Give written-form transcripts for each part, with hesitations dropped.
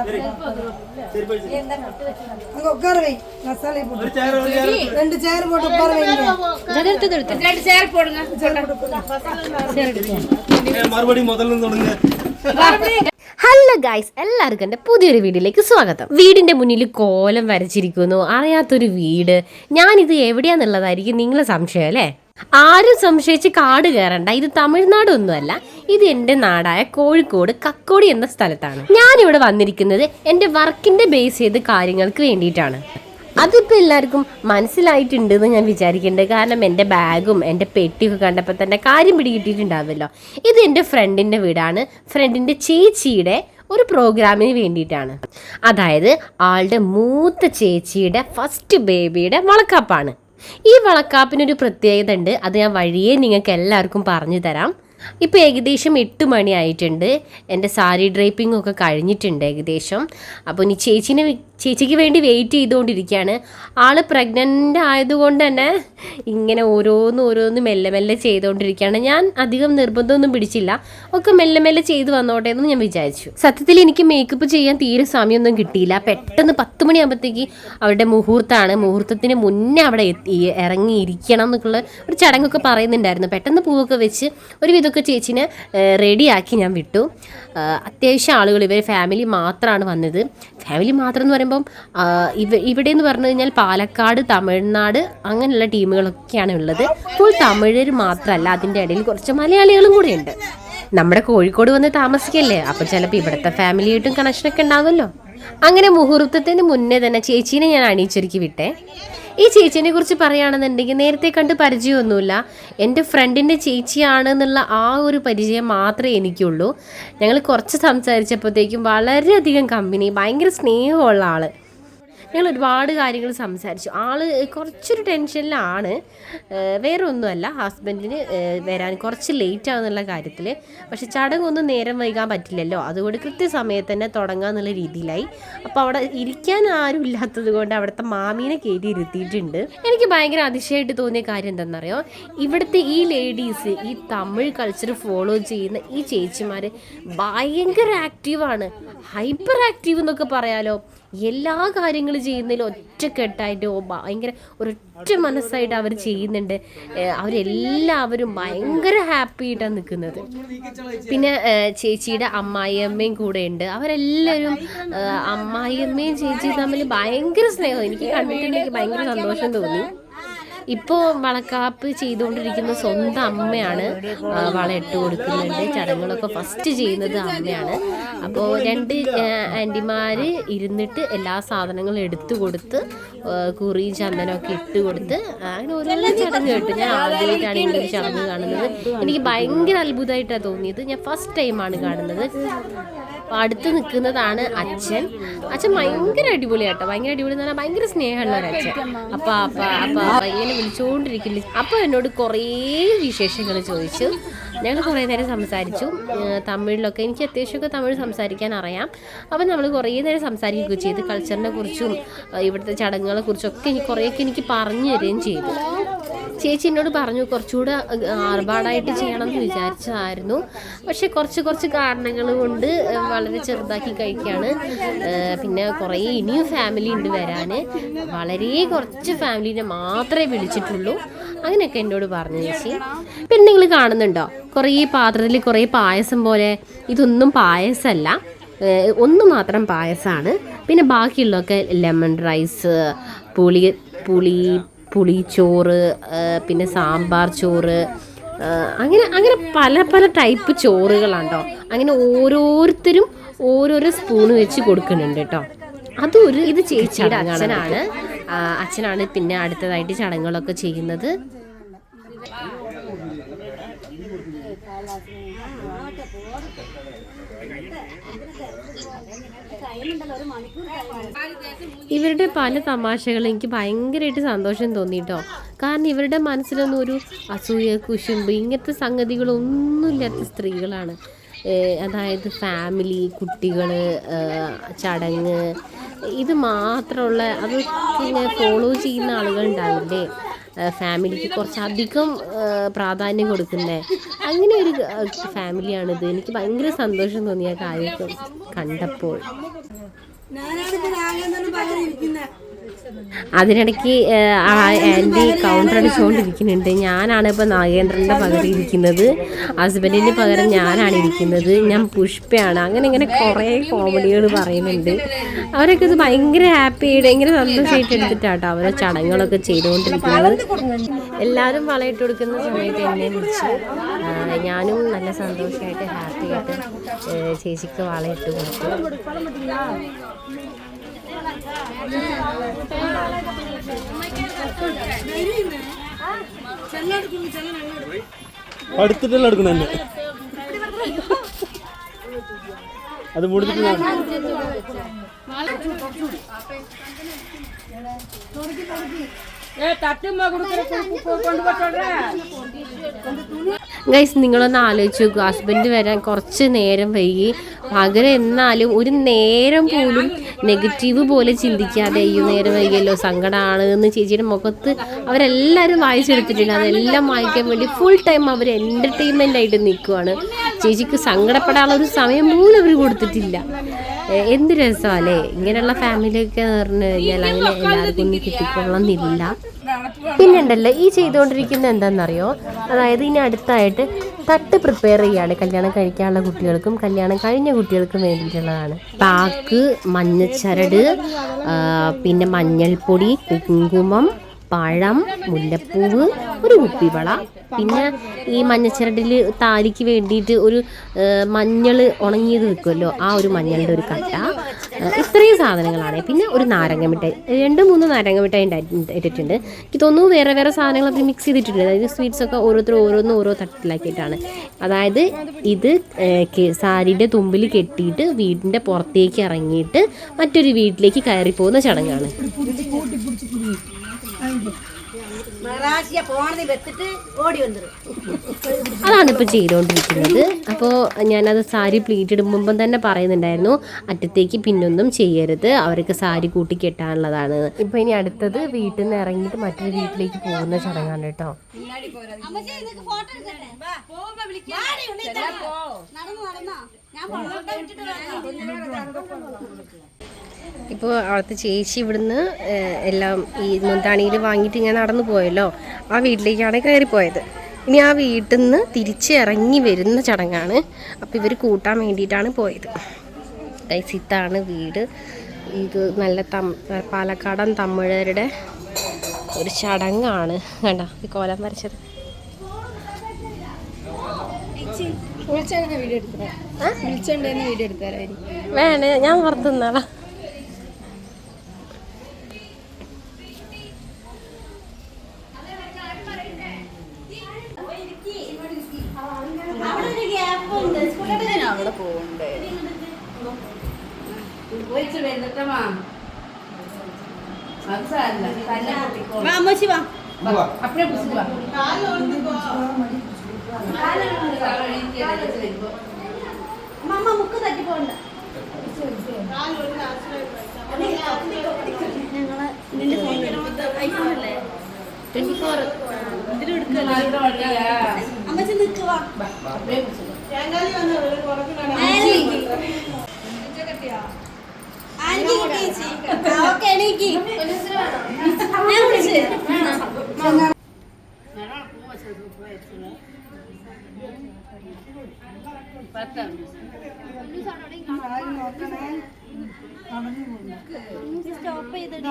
Hello guys, എല്ലാവർക്കും എൻ്റെ പുതിയൊരു വീഡിയോയിലേക്ക് സ്വാഗതം. വീടിന്റെ മുന്നിൽ കോലം വരച്ചിരിക്കുന്നു. അറിയാത്തൊരു വീട്. ഞാനിത് എവിടെയാന്നുള്ളതായിരിക്കും നിങ്ങളെ സംശയം അല്ലേ? ആരും സംശയിച്ച് കാട് കയറണ്ട. ഇത് തമിഴ്നാടൊന്നുമല്ല, ഇത് എൻ്റെ നാടായ കോഴിക്കോട് കക്കോടി എന്ന സ്ഥലത്താണ്. ഞാനിവിടെ വന്നിരിക്കുന്നത് എൻ്റെ വർക്കിന്റെ ബേസ് ചെയ്ത് കാര്യങ്ങൾക്ക് വേണ്ടിയിട്ടാണ്. അതിപ്പോൾ എല്ലാവർക്കും മനസ്സിലായിട്ടുണ്ടെന്ന് ഞാൻ വിചാരിക്കുന്നുണ്ട്. കാരണം എൻ്റെ ബാഗും എൻ്റെ പെട്ടിയൊക്കെ കണ്ടപ്പോൾ തന്നെ കാര്യം പിടികിട്ടിയിട്ടുണ്ടാവുമല്ലോ. ഇത് എൻ്റെ ഫ്രണ്ടിൻ്റെ വീടാണ്. ഫ്രണ്ടിൻ്റെ ചേച്ചിയുടെ ഒരു പ്രോഗ്രാമിന് വേണ്ടിയിട്ടാണ്. അതായത് ആളുടെ മൂത്ത ചേച്ചിയുടെ ഫസ്റ്റ് ബേബിയുടെ വളക്കാപ്പാണ്. ഈ വളക്കാപ്പിനൊരു പ്രത്യേകത ഉണ്ട്. അത് ഞാൻ വഴിയേ നിങ്ങൾക്ക് എല്ലാവർക്കും പറഞ്ഞു തരാം. ഇപ്പോൾ ഏകദേശം 8 മണി ആയിട്ടുണ്ട്. എൻ്റെ സാരി ഡ്രൈപ്പിംഗ് ഒക്കെ കഴിഞ്ഞിട്ടുണ്ട് ഏകദേശം. അപ്പോൾ ഇനി ചേച്ചിക്ക് വേണ്ടി വെയിറ്റ് ചെയ്തുകൊണ്ടിരിക്കുകയാണ്. ആൾ പ്രഗ്നൻ്റ് ആയതുകൊണ്ട് തന്നെ ഇങ്ങനെ ഓരോന്ന് മെല്ലെ മെല്ലെ ചെയ്തുകൊണ്ടിരിക്കുകയാണ്. ഞാൻ അധികം നിർബന്ധമൊന്നും പിടിച്ചില്ല, ഒക്കെ മെല്ലെ മെല്ലെ ചെയ്ത് വന്നോട്ടെ എന്ന് ഞാൻ വിചാരിച്ചു. സത്യത്തിൽ എനിക്ക് മേക്കപ്പ് ചെയ്യാൻ തീരെ സമയമൊന്നും കിട്ടിയില്ല. പെട്ടെന്ന് 10 മണിയാകുമ്പോഴത്തേക്ക് അവരുടെ മുഹൂർത്തമാണ്. മുഹൂർത്തത്തിന് മുന്നേ അവിടെ ഇറങ്ങിയിരിക്കണം എന്നൊക്കെയുള്ള ഒരു ചടങ്ങൊക്കെ പറയുന്നുണ്ടായിരുന്നു. പെട്ടെന്ന് പൂവൊക്കെ വെച്ച് ഒരുവിധമൊക്കെ ചേച്ചിനെ റെഡിയാക്കി ഞാൻ വിട്ടു. അത്യാവശ്യം ആളുകൾ, ഇവർ ഫാമിലി മാത്രമാണ് വന്നത്. ഫാമിലി മാത്രം എന്ന് പറയുമ്പം ഇവിടെ എന്ന് പറഞ്ഞു കഴിഞ്ഞാൽ പാലക്കാട്, തമിഴ്നാട് അങ്ങനെയുള്ള ടീമുകളൊക്കെയാണ് ഉള്ളത്. ഫുൾ തമിഴർ മാത്രമല്ല, അതിൻ്റെ ഇടയിൽ കുറച്ച് മലയാളികളും കൂടെ ഉണ്ട്. നമ്മുടെ കോഴിക്കോട് വന്ന് താമസിക്കല്ലേ, അപ്പം ചിലപ്പോൾ ഇവിടുത്തെ ഫാമിലിയായിട്ടും കണക്ഷനൊക്കെ ഉണ്ടാവുമല്ലോ. അങ്ങനെ മുഹൂർത്തത്തിന് മുന്നേ തന്നെ ചേച്ചീനെ ഞാൻ അണിയിച്ചൊരുക്കി വിട്ടേ. ഈ ചേച്ചീനെ കുറിച്ച് പറയുകയാണെന്നുണ്ടെങ്കിൽ നേരത്തെ കണ്ട് പരിചയമൊന്നുമില്ല. എൻ്റെ ഫ്രണ്ടിൻ്റെ ചേച്ചിയാണെന്നുള്ള ആ ഒരു പരിചയം മാത്രമേ എനിക്കുള്ളൂ. ഞങ്ങൾ കുറച്ച് സംസാരിച്ചപ്പോഴത്തേക്കും വളരെയധികം കമ്പനി, ഭയങ്കര സ്നേഹമുള്ള ആൾ. ഞങ്ങൾ ഒരുപാട് കാര്യങ്ങൾ സംസാരിച്ചു. ആള് കുറച്ചൊരു ടെൻഷനിലാണ്, വേറെ ഒന്നുമല്ല. ഹസ്ബൻഡിന് വരാൻ കുറച്ച് ലേറ്റ് ആകുന്നുള്ള കാര്യത്തിൽ. പക്ഷെ ചടങ്ങൊന്നും നേരം വൈകാൻ പറ്റില്ലല്ലോ, അതുകൊണ്ട് കൃത്യസമയത്ത് തന്നെ തുടങ്ങാന്നുള്ള രീതിയിലായി. അപ്പോൾ അവിടെ ഇരിക്കാൻ ആരും ഇല്ലാത്തത് കൊണ്ട് അവിടുത്തെ മാമീനെ കയറ്റി ഇരുത്തിയിട്ടുണ്ട്. എനിക്ക് ഭയങ്കര അതിശയമായിട്ട് തോന്നിയ കാര്യം എന്താണെന്നറിയോ, ഇവിടുത്തെ ഈ ലേഡീസ്, ഈ തമിഴ് കൾച്ചർ ഫോളോ ചെയ്യുന്ന ഈ ചേച്ചിമാർ ഭയങ്കര ആക്റ്റീവാണ്. ഹൈപ്പർ ആക്റ്റീവ് എന്നൊക്കെ പറയാലോ. എല്ലാ കാര്യങ്ങളും ചെയ്യുന്നതിൽ ഒറ്റക്കെട്ടായിട്ട് ഭയങ്കര ഒരൊറ്റ മനസ്സായിട്ട് അവർ ചെയ്യുന്നുണ്ട്. അവരെല്ലാവരും ഭയങ്കര ഹാപ്പി ആയിട്ടാണ് നിൽക്കുന്നത്. പിന്നെ ചേച്ചിയുടെ അമ്മായിയമ്മയും കൂടെ ഉണ്ട്. അവരെല്ലാവരും അമ്മായിയമ്മയും ചേച്ചിയും തമ്മിൽ ഭയങ്കര സ്നേഹം. എനിക്ക് കണ്ടിട്ടുണ്ടെങ്കിൽ ഭയങ്കര സന്തോഷം തോന്നി. ഇപ്പോൾ വളക്കാപ്പ് ചെയ്തുകൊണ്ടിരിക്കുന്ന സ്വന്തം അമ്മയാണ്. വള ഇട്ട് കൊടുക്കുന്നുണ്ട്. ചടങ്ങുകളൊക്കെ ഫസ്റ്റ് ചെയ്യുന്നത് അമ്മയാണ്. അപ്പോൾ 2 ആൻറ്റിമാർ ഇരുന്നിട്ട് എല്ലാ സാധനങ്ങളും എടുത്തു കൊടുത്ത് കുറി ചന്ദനമൊക്കെ ഇട്ട് കൊടുത്ത് അങ്ങനെ ഓരോ ചടങ്ങ് കേട്ടു. ഞാൻ ആദ്യമായിട്ടാണ് ഇങ്ങനൊരു ചടങ്ങ് കാണുന്നത്. എനിക്ക് ഭയങ്കര അത്ഭുതമായിട്ടാണ് തോന്നിയത്. ഞാൻ ഫസ്റ്റ് ടൈമാണ് കാണുന്നത്. അടുത്ത് നിൽക്കുന്നതാണ് അച്ഛൻ. അച്ഛൻ ഭയങ്കര അടിപൊളിയാട്ടോ. ഭയങ്കര അടിപൊളി എന്ന് പറഞ്ഞാൽ ഭയങ്കര സ്നേഹമുള്ള ഒരു അച്ഛൻ. അപ്പ ഇങ്ങനെ വിളിച്ചുകൊണ്ടിരിക്കില്ല. അപ്പോൾ എന്നോട് കുറേ വിശേഷങ്ങൾ ചോദിച്ചു. ഞങ്ങൾ കുറേ നേരം സംസാരിച്ചു. തമിഴിലൊക്കെ എനിക്ക് അത്യാവശ്യമൊക്കെ തമിഴ് സംസാരിക്കാൻ അറിയാം. അപ്പം നമ്മൾ കുറേ നേരം സംസാരിക്കുകയൊക്കെ ചെയ്ത് കൾച്ചറിനെ കുറിച്ചും ഇവിടുത്തെ ചടങ്ങുകളെ കുറിച്ചൊക്കെ കുറേയൊക്കെ എനിക്ക് പറഞ്ഞു തരികയും ചെയ്തു. ചേച്ചി എന്നോട് പറഞ്ഞു കുറച്ചുകൂടെ ആർഭാടായിട്ട് ചെയ്യണമെന്ന് വിചാരിച്ചതായിരുന്നു. പക്ഷെ കുറച്ച് കാരണങ്ങൾ കൊണ്ട് വളരെ ചെറുതാക്കി കഴിക്കുകയാണ്. പിന്നെ കുറേ ഇനിയും ഫാമിലി ഉണ്ട് വരാൻ. വളരെ കുറച്ച് ഫാമിലീനെ മാത്രമേ വിളിച്ചിട്ടുള്ളൂ. അങ്ങനെയൊക്കെ എന്നോട് പറഞ്ഞു ചേച്ചി. പിന്നെ നിങ്ങൾ കാണുന്നുണ്ടോ കുറേ പാത്രത്തിൽ കുറേ പായസം പോലെ? ഇതൊന്നും പായസമല്ല, ഒന്ന് മാത്രം പായസമാണ്. പിന്നെ ബാക്കിയുള്ളതൊക്കെ ലെമൺ റൈസ്, പുളിച്ചോറ്, പിന്നെ സാമ്പാർ ചോറ്, അങ്ങനെ പല ടൈപ്പ് ചോറുകളാണോ. അങ്ങനെ ഓരോരുത്തരും ഓരോരോ സ്പൂണ് വെച്ച് കൊടുക്കുന്നുണ്ട് കേട്ടോ. ഇത് ചേച്ചിയുടെ അച്ഛനാണ് പിന്നെ അടുത്തതായിട്ട് ചടങ്ങുകളൊക്കെ ചെയ്യുന്നത്. ഇവരുടെ പല തമാശകൾ എനിക്ക് ഭയങ്കരമായിട്ട് സന്തോഷം തോന്നിട്ടോ. കാരണം ഇവരുടെ മനസ്സിലൊന്നും ഒരു അസൂയ, കുശുമ്പ് ഇങ്ങനത്തെ സംഗതികളൊന്നുമില്ലാത്ത സ്ത്രീകളാണ്. അതായത് ഫാമിലി, കുട്ടികൾ, ചടങ്ങ്, ഇത് മാത്രമുള്ള അതൊക്കെ ഇങ്ങനെ ഫോളോ ചെയ്യുന്ന ആളുകളുണ്ടാവില്ലേ. ഫാമിലിക്ക് കുറച്ചധികം പ്രാധാന്യം കൊടുക്കുന്നേ, അങ്ങനെ ഒരു ഫാമിലിയാണിത്. എനിക്ക് ഭയങ്കര സന്തോഷം തോന്നിയ കാര്യമൊക്കെ കണ്ടപ്പോൾ. അതിനിടയ്ക്ക് ആൻറ്റി കൗണ്ടർ അടിച്ചുകൊണ്ടിരിക്കുന്നുണ്ട്. ഞാനാണ് ഇപ്പോൾ നാഗേന്ദ്രൻ്റെ പകരം ഇരിക്കുന്നത്, ഹസ്ബൻഡിന് പകരം ഞാനാണ് ഇരിക്കുന്നത്, ഞാൻ പുഷ്പയാണ്. അങ്ങനെ ഇങ്ങനെ കുറേ കോമഡികൾ പറയുന്നുണ്ട്. അവരൊക്കെ ഇത് ഭയങ്കര ഹാപ്പിയായിട്ട് ഭയങ്കര സന്തോഷമായിട്ട് എടുത്തിട്ടാട്ടോ അവരെ ചടങ്ങുകളൊക്കെ ചെയ്തുകൊണ്ടിരിക്കുന്നത്. എല്ലാവരും വളയിട്ട് കൊടുക്കുന്ന സമയത്ത് എന്നെ വിളിച്ച് ഞാനും നല്ല സന്തോഷമായിട്ട് ഹാപ്പിയായിട്ട് ചേച്ചിക്ക് വളയിട്ട് കൊടുത്തു. അടുത്തിട്ടല്ല എടുക്കണ അത് മുടിച്ചിട്ട് ഗൈസ്, നിങ്ങളൊന്ന് ആലോചിച്ച് നോക്കുക. ഹസ്ബൻഡ് വരാൻ കുറച്ച് നേരം വൈകി, പകരം എന്നാലും ഒരു നേരം പോലും നെഗറ്റീവ് പോലെ ചിന്തിക്കാതെ ഈ നേരം വൈകിയല്ലോ സങ്കടമാണ് എന്ന് ചേച്ചിയുടെ മുഖത്ത് അവരെല്ലാവരും വായിച്ചെടുത്തിട്ടുണ്ട്. അതെല്ലാം വായിക്കാൻ വേണ്ടി ഫുൾ ടൈം അവർ എൻ്റർടൈൻമെൻ്റ് ആയിട്ട് നിൽക്കുവാണ്. ചേച്ചിക്ക് സങ്കടപ്പെടാനുള്ള ഒരു സമയം പോലും അവർ കൊടുത്തിട്ടില്ല. എന്ത് രസമല്ലേ ഇങ്ങനെയുള്ള ഫാമിലിയൊക്കെ പറഞ്ഞു കഴിഞ്ഞാൽ. അങ്ങനെ എല്ലാവർക്കും ഒന്നും കിട്ടിക്കൊള്ളണമെന്നില്ല. പിന്നെ ഉണ്ടല്ലോ ഈ ചെയ്തുകൊണ്ടിരിക്കുന്നത് എന്താണെന്നറിയോ, അതായത് ഇനി അടുത്തായിട്ട് തട്ട് പ്രിപ്പയർ ചെയ്യാണ് കല്യാണം കഴിക്കാനുള്ള കുട്ടികൾക്കും കല്യാണം കഴിഞ്ഞ കുട്ടികൾക്കും വേണ്ടിയിട്ടുള്ളതാണ്. പാക്ക്, മഞ്ഞച്ചരട്, പിന്നെ മഞ്ഞൾപ്പൊടി, കുങ്കുമം, പഴം, മുല്ലപ്പൂവ്, ഒരു കുപ്പിവള, പിന്നെ ഈ മഞ്ഞച്ചരടിൽ താലിക്ക് വേണ്ടിയിട്ട് ഒരു മഞ്ഞൾ ഉണങ്ങിയത് വെക്കുമല്ലോ, ആ ഒരു മഞ്ഞളുടെ ഒരു കട്ട, ഇത്രയും സാധനങ്ങളാണ്. പിന്നെ ഒരു നാരങ്ങ മിഠായി, 2-3 നാരങ്ങ മിഠായി ഇട്ടിട്ടുണ്ട്. എനിക്ക് തോന്നുന്നു വേറെ വേറെ സാധനങ്ങളൊക്കെ മിക്സ് ചെയ്തിട്ടുണ്ട്. അതായത് സ്വീറ്റ്സൊക്കെ ഓരോരുത്തരും ഓരോ തട്ടിലാക്കിയിട്ടാണ്. അതായത് ഇത് സാരിയുടെ തുമ്പിൽ കെട്ടിയിട്ട് വീടിൻ്റെ പുറത്തേക്ക് ഇറങ്ങിയിട്ട് മറ്റൊരു വീട്ടിലേക്ക് കയറി പോകുന്ന ചടങ്ങാണ്. അതാണ് ഇപ്പോൾ ചെയ്തുകൊണ്ടിരിക്കുന്നത്. അപ്പോൾ ഞാനത് സാരി പ്ലീറ്റ് ഇടുമ്പം തന്നെ പറയുന്നുണ്ടായിരുന്നു, അറ്റത്തേക്ക് പിന്നൊന്നും ചെയ്യരുത്, അവർക്ക് സാരി കൂട്ടി കെട്ടാനുള്ളതാണ്. ഇപ്പോൾ ഇനി അടുത്തത് വീട്ടിൽ നിന്ന് ഇറങ്ങിയിട്ട് മറ്റൊരു വീട്ടിലേക്ക് പോകുന്ന ചടങ്ങാണ് കേട്ടോ. ഇപ്പോൾ അവിടുത്തെ ചേച്ചി ഇവിടുന്ന് എല്ലാം ഈ മുന്താണിയിൽ വാങ്ങിയിട്ട് ഇങ്ങനെ നടന്നു പോയല്ലോ, ആ വീട്ടിലേക്കാണ് കയറിപ്പോയത്. ഇനി ആ വീട്ടിൽ നിന്ന് തിരിച്ചിറങ്ങി വരുന്ന ചടങ്ങാണ്. അപ്പോൾ ഇവർ കൂട്ടാൻ വേണ്ടിയിട്ടാണ് പോയത്. ഇതാണ് വീട്. ഇത് നല്ല പാലക്കാടൻ തമിഴരുടെ ഒരു ചടങ്ങാണ്. കണ്ടോ ഈ കോലം വരച്ചത്. വേണേ ഞാൻ പുറത്തുനിന്നാളാ. അവിടെ പോകണ്ടേ അപ്പഴേ മുക്ക് തട്ടി പോണ്ട. ഞങ്ങള് നിന്റെ ഐഫോണല്ലേ 24 അമ്മച്ചി നിൽക്കുവാ. സ്റ്റോപ്പ് ചെയ്തിട്ട്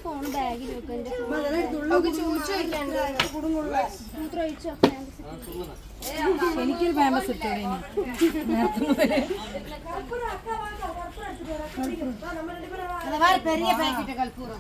ഫോൺ ബാഗിൽ എനിക്കൊരു ഫേമസ് പെരിയ പാക്കറ്റ് കൽപ്പൂരം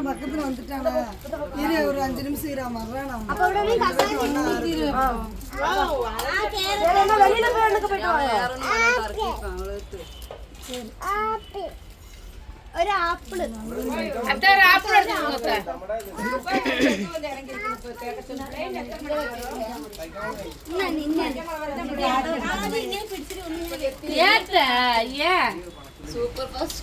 பக்கத்துல வந்துட்டாங்க ஒரு 5 நிமிஷம் இரு மர்றானா ഒരു ആപ്പിള് സൂപ്പർ ഫാസ്റ്റ്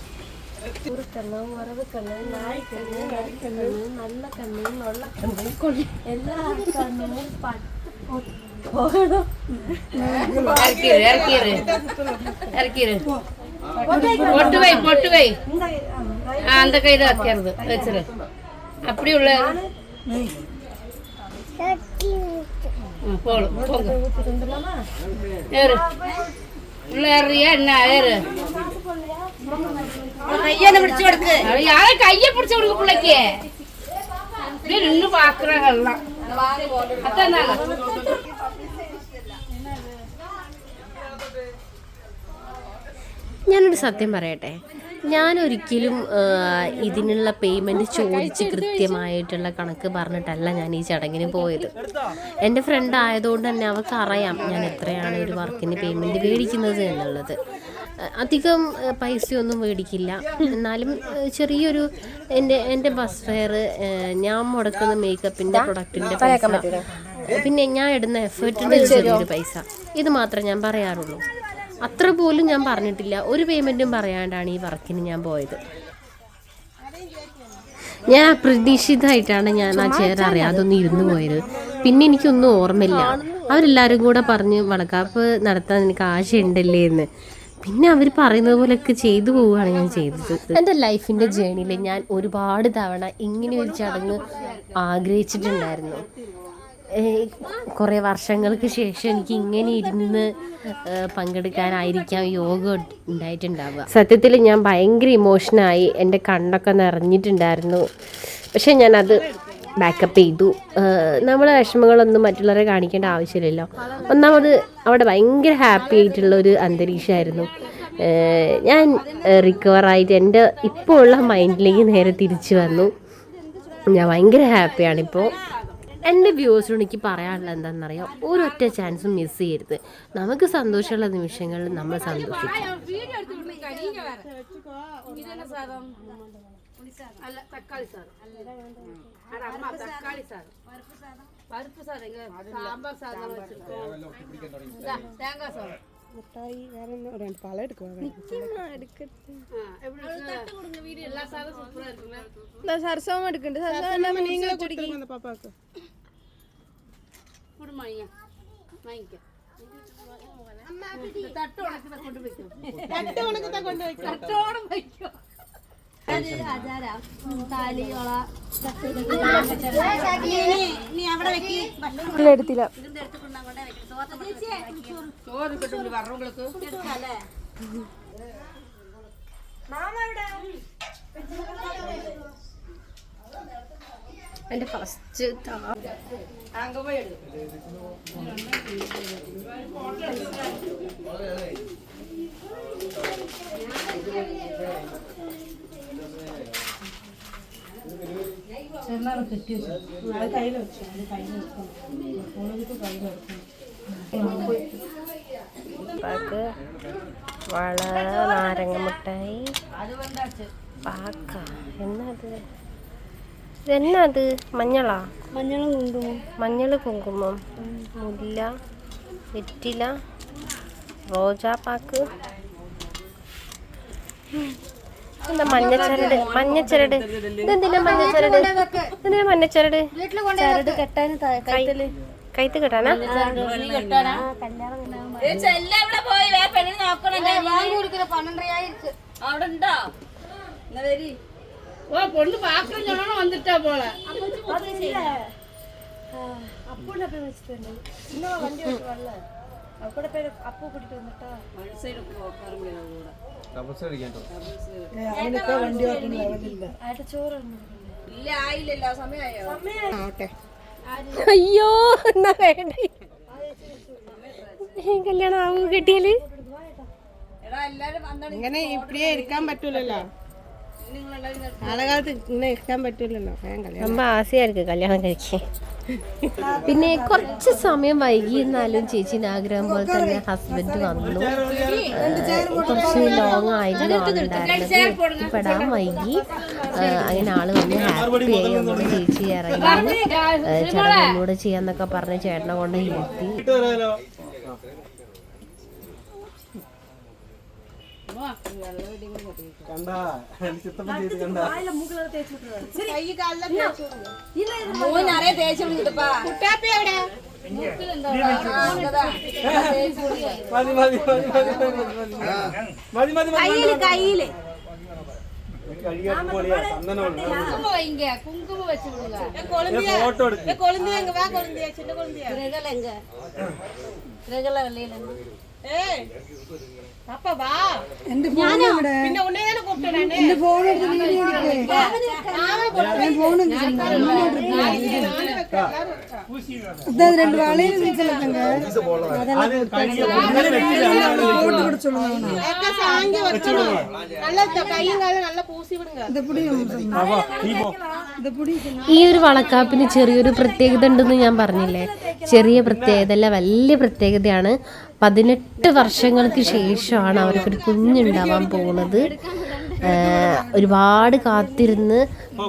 ഒരു കണ്ണ് മറവ് കണ്ണ് നായി കണ്ണ് നരിക്കണ്ണ് നല്ല കണ്ണ് നൊള്ള കണ്ണ് എല്ലാ കണ്ണും പൊട്ടുവൈ அந்த கையில வைக்கிறது வச்சிரு அப்படி உள்ள போடு போங்க ஏறு உள்ள ஏறியா என்ன ஏறு கையை பிடிச்சு கொடுக்கு யாரை கையை பிடிச்சு கொடுக்க பிள்ளைக்கு நின்று பாக்குறாங்க எல்லாம் அதான் ഞാനൊരു സത്യം പറയട്ടെ, ഞാനൊരിക്കലും ഇതിനുള്ള പേയ്മെൻറ്റ് ചോദിച്ച് കൃത്യമായിട്ടുള്ള കണക്ക് പറഞ്ഞിട്ടല്ല ഞാൻ ഈ ചടങ്ങിന് പോയത്. എൻ്റെ ഫ്രണ്ട് ആയതുകൊണ്ട് തന്നെ അവൾക്ക് അറിയാം ഞാൻ എത്രയാണ് ഒരു വർക്കിന് പേയ്മെൻറ്റ് മേടിക്കുന്നത് എന്നുള്ളത്. അധികം പൈസയൊന്നും മേടിക്കില്ല, എന്നാലും ചെറിയൊരു എൻ്റെ ബസ് ഫെയർ, ഞാൻ മുടക്കുന്ന മേക്കപ്പിൻ്റെ പ്രൊഡക്റ്റിൻ്റെ പൈസ, പിന്നെ ഞാൻ ഇടുന്ന എഫേർട്ടിൻ്റെ ചെറിയൊരു പൈസ, ഇത് മാത്രമേ ഞാൻ പറയാറുള്ളൂ. അത്ര പോലും ഞാൻ പറഞ്ഞിട്ടില്ല. ഒരു പേയ്മെൻറ്റും പറയാണ്ടാണ് ഈ വർക്കിന് ഞാൻ പോയത്. ഞാൻ അപ്രതീക്ഷിതമായിട്ടാണ് ഞാൻ ആ ചെയർ അറിയാതൊന്നും ഇരുന്ന് പോയത്. പിന്നെ എനിക്കൊന്നും ഓർമ്മയില്ല. അവരെല്ലാവരും കൂടെ പറഞ്ഞ് വളക്കാപ്പ് നടത്താൻ എനിക്ക് ആശയുണ്ടല്ലേ എന്ന്. പിന്നെ അവർ പറയുന്നത് പോലെയൊക്കെ ചെയ്തു പോവുകയാണ് ഞാൻ ചെയ്തത്. എൻ്റെ ലൈഫിൻ്റെ ജേണിയിൽ ഞാൻ ഒരുപാട് തവണ ഇങ്ങനെയൊരു ചടങ്ങ് ആഗ്രഹിച്ചിട്ടുണ്ടായിരുന്നു. കുറേ വർഷങ്ങൾക്ക് ശേഷം എനിക്ക് ഇങ്ങനെ ഇരുന്ന് പങ്കെടുക്കാനായിരിക്കാം യോഗം ഉണ്ടായിട്ടുണ്ടാവുക. സത്യത്തിൽ ഞാൻ ഭയങ്കര ഇമോഷനായി, എൻ്റെ കണ്ണൊക്കെ നിറഞ്ഞിട്ടുണ്ടായിരുന്നു. പക്ഷേ ഞാനത് ബാക്കപ്പ് ചെയ്തു. നമ്മളെ വിഷമങ്ങളൊന്നും മറ്റുള്ളവരെ കാണിക്കേണ്ട ആവശ്യമില്ലല്ലോ. ഒന്നാമത് അവിടെ ഭയങ്കര ഹാപ്പി ആയിട്ടുള്ളൊരു അന്തരീക്ഷമായിരുന്നു. ഞാൻ റിക്കവറായിട്ട് എൻ്റെ ഇപ്പോൾ ഉള്ള മൈൻഡിലേക്ക് നേരെ തിരിച്ചു വന്നു. ഞാൻ ഭയങ്കര ഹാപ്പിയാണിപ്പോൾ. എൻ്റെ വ്യൂവേഴ്സിനോട് എനിക്ക് പറയാനുള്ളത് എന്താണെന്നറിയാം, ഒരൊറ്റ ചാൻസും മിസ് ചെയ്യരുത്. നമുക്ക് സന്തോഷമുള്ള നിമിഷങ്ങളിൽ നമ്മൾ സന്തോഷിക്കാം. സരസവും എടുക്കണ്ട് പാപ്പാക്ക് എടുത്തില്ല. എൻ്റെ ഫസ്റ്റ് വള, നാരങ്ങ മുട്ടായി, പാക്ക, എന്നാത് മഞ്ഞളാ, മഞ്ഞൾ കുങ്കുമം, മുല്ല, വെറ്റില, റോജാപ്പാക്ക്, എന്താ മഞ്ഞച്ചരട്. ഇതെന്തിനാ മഞ്ഞച്ചരട്? കൈത്ത് കെട്ടാനാ? பொண்ணு பாக்குறேன்னு சொன்னா வந்துட்டா போல. അവിടെ പേര് അപ്പു കൂട്ടിട്ട് വന്നിട്ടാ അവനിപ്പോ വണ്ടി ഓട്ടുന്ന ലെവലില്ല. ആയിട്ട് ചോറ് അയ്യോ എന്നാ വേണ്ട കല്യാണം ആവു കെട്ടിയാല് ഇങ്ങനെ ഇപ്പഴേ ഇരിക്കാൻ പറ്റൂലല്ലോ, കാലകാലത്ത് ഇങ്ങനെ ഇരിക്കാൻ പറ്റൂലല്ലോ. നമ്മ ആശയായിരിക്കും കല്യാണം കഴിക്കാൻ. പിന്നെ കുറച്ച് സമയം വൈകി എന്നാലും ചേച്ചിന്റെ ആഗ്രഹം പോലെ തന്നെ ഹസ്ബൻഡ് വന്നു. കുറച്ച് ലോങ് ആയിരുന്നു ആളുണ്ടായിരുന്നത്, എത്തിപ്പെടാൻ വൈകി. അങ്ങനെ ആള് വന്ന് ഹാപ്പിയായി ഒന്നുകൂടെ ചേച്ചി ഇറങ്ങി ചേട്ടൻ ഒന്നുകൂടെ ചെയ്യാന്നൊക്കെ പറഞ്ഞ് ചേട്ടനെ കൊണ്ട് ഇരുത്തി. എന്റെ ഫോൺ ഇവിടെ, എന്റെ ഫോൺ എടുത്ത് വീഡിയോ എടുക്കേ. ഞാൻ ഫോൺ രണ്ട് വളയിൽ നിൽക്കലത്തങ്ക ഫോട്ടോ പിടിച്ചോളൂ. ഈ ഒരു വളക്കാപ്പിന് ചെറിയൊരു പ്രത്യേകത ഉണ്ടെന്ന് ഞാൻ പറഞ്ഞില്ലേ. ചെറിയ പ്രത്യേകത അല്ല, വലിയ പ്രത്യേകതയാണ്. 18 വർഷങ്ങൾക്ക് ശേഷമാണ് അവർക്കൊരു കുഞ്ഞുണ്ടാവാൻ പോകുന്നത്. ഒരുപാട് കാത്തിരുന്ന്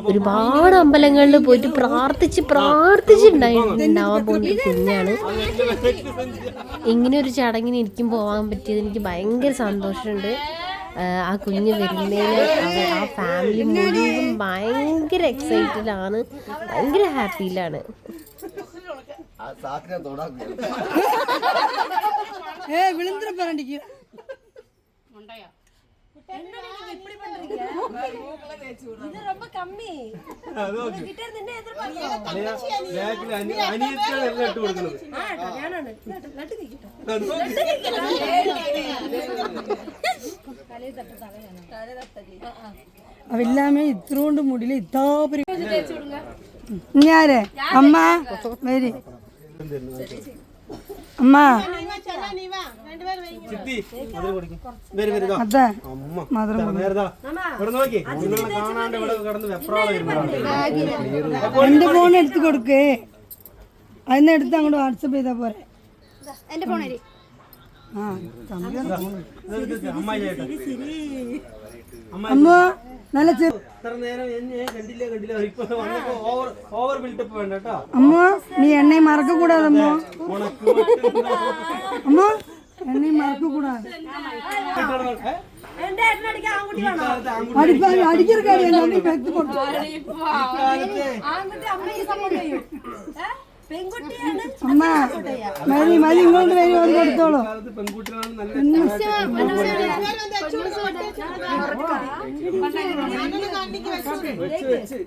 ഒരുപാട് അമ്പലങ്ങളിൽ പോയിട്ട് പ്രാർത്ഥിച്ചുണ്ടാവാൻ പോകുന്ന ഒരു കുഞ്ഞാണ്. ഇങ്ങനെ ഒരു ചടങ്ങിന് എനിക്കും പോകാൻ പറ്റിയത് എനിക്ക് ഭയങ്കര സന്തോഷമുണ്ട്. ആ കുഞ്ഞ് വരുന്നതിന് ആ ഫാമിലി മുഴുവൻ ഭയങ്കര എക്സൈറ്റഡാണ്, ഭയങ്കര ഹാപ്പിയിലാണ്. വിളുന്തര പറഞ്ഞിരിക്കുക. അവല്ലാമേ ഇത്രോണ്ട് മുടിയില് ഇത്താപരി ഞാരെ അമ്മ വരി അമ്മ അതെ എന്റെ ഫോൺ എടുത്ത് കൊടുക്കേ, അതിനെടുത്ത് അങ്ങോട്ട് വാട്സപ്പ് ചെയ്താ പോരെ. എന്റെ ഫോണിൽ അമ്മ നല്ല അമ്മ നീ എണ്ണയും മറക്ക കൂടാതെ അമ്മ, അമ്മ എണ്ണയും മറക്ക കൂടാതെ അടിക്കറി അമ്മ മതി മതി ഇങ്ങോട്ട് വരും അത് കൊടുത്തോളൂ.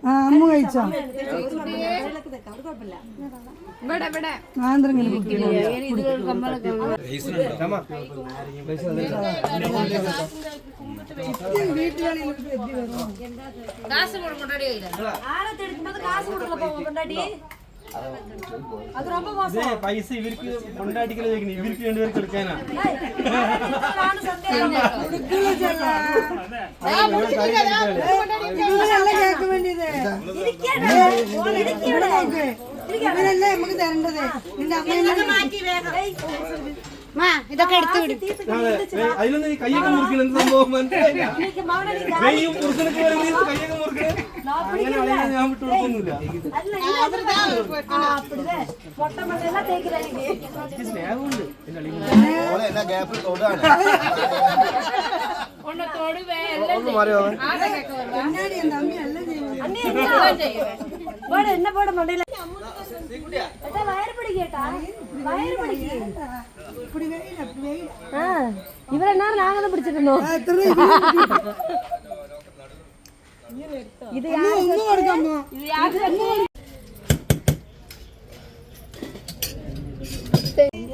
ആ അമ്മ കഴിച്ചോ? ആന്തരങ്ങനെ പൈസ ഇവർക്ക് കൊണ്ടാട്ടിക്കല ഇവർക്ക് രണ്ടുപേർക്ക് എടുക്കാനാ. കേൾക്കാൻ വേണ്ടിയത് ഇവരല്ലേ നമുക്ക് തരേണ്ടത്. നിന്റെ അമ്മ ഇതൊക്കെ എടുത്തു വിടും. അതിലൊന്നും ഈ കയ്യൊക്കെ മുറിക്കണ സംഭവം മനസ്സിലായില്ല. കയ്യൊക്കെ മുറിക്കണേ അങ്ങനെ ഞാൻ വിട്ടു കൊടുക്കൊന്നുമില്ല. സ്നേഹമുണ്ട് എന്നെ പോടെ മണ്ടയില വയറ് പിടിക്കേട്ടാ, വയറ് പിടിക്കേ. ഇവരെന്നാ നാഗം പിടിച്ചിട്ടുണ്ടോ? ഇത്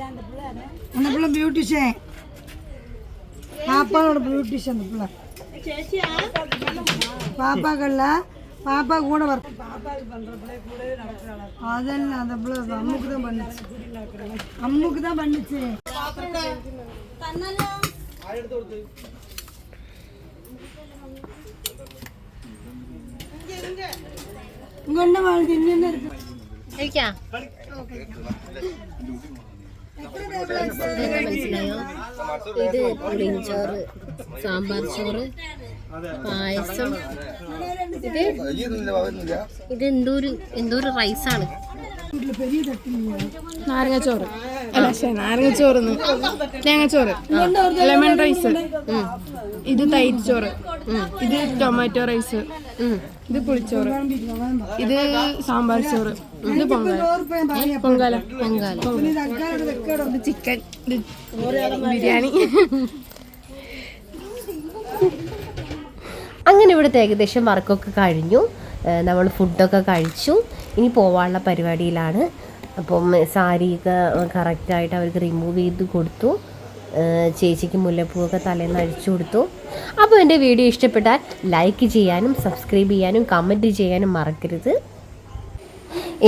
அந்த பிள்ளை பியூட்டிஷியன் பாப்பாவோட பியூட்டிஷியன் அந்த பிள்ளை பாப்பாக்கல்ல பாப்பா கூட வர அதெல்லாம் அந்த பிள்ளை அம்முக்கு தான் பண்ணுச்சு இங்க என்ன வாழ்க்கை என்ன இருக்கு കഴിക്കാം മനസ്സിലായോ ഇത് പുളിഞ്ചോറ് സാമ്പാർ ചോറ് പായസം ഇത് എന്തോ ഒരു റൈസാണ് നാരങ്ങച്ചോറ് അല്ല നാരങ്ങച്ചോറ് തേങ്ങച്ചോറ് ലെമൺ റൈസ് ഇത് തൈര് ചോറ് ഇത് ടൊമാറ്റോ റൈസ് ഇത് പുളിച്ചോറ് ഇത് സാമ്പാർ ചോറ് ഇത് പൊങ്കാല ഇത് ചിക്കൻ ഇത് ബിരിയാണി. അങ്ങനെ ഇവിടുത്തെ ഏകദേശം വർക്കൊക്കെ കഴിഞ്ഞു. നമ്മൾ ഫുഡൊക്കെ കഴിച്ചു. ഇനി പോവാനുള്ള പരിപാടിയിലാണ്. അപ്പം സാരിയൊക്കെ കറക്റ്റായിട്ട് അവർക്ക് റിമൂവ് ചെയ്ത് കൊടുത്തു. ചേച്ചിക്ക് മുല്ലപ്പൂവൊക്കെ തലേന്ന് അഴിച്ചു കൊടുത്തു. അപ്പോൾ എൻ്റെ വീഡിയോ ഇഷ്ടപ്പെട്ടാൽ ലൈക്ക് ചെയ്യാനും സബ്സ്ക്രൈബ് ചെയ്യാനും കമൻറ്റ് ചെയ്യാനും മറക്കരുത്.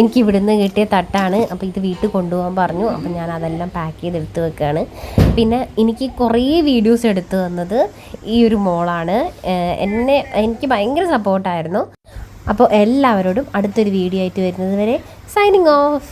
എനിക്ക് ഇവിടുന്ന് കിട്ടിയ തട്ടാണ്. അപ്പോൾ ഇത് വീട്ടിൽ കൊണ്ടുപോകാൻ പറഞ്ഞു. അപ്പോൾ ഞാൻ അതെല്ലാം പാക്ക് ചെയ്ത് എടുത്ത് വെക്കുകയാണ്. പിന്നെ എനിക്ക് കുറേ വീഡിയോസ് എടുത്തു തന്നത് ഈ ഒരു മോളാണ്. എനിക്ക് ഭയങ്കര സപ്പോർട്ടായിരുന്നു. അപ്പോൾ എല്ലാവരോടും അടുത്തൊരു വീഡിയോ ആയിട്ട് വരുന്നത് വരെ സൈനിങ് ഓഫ്.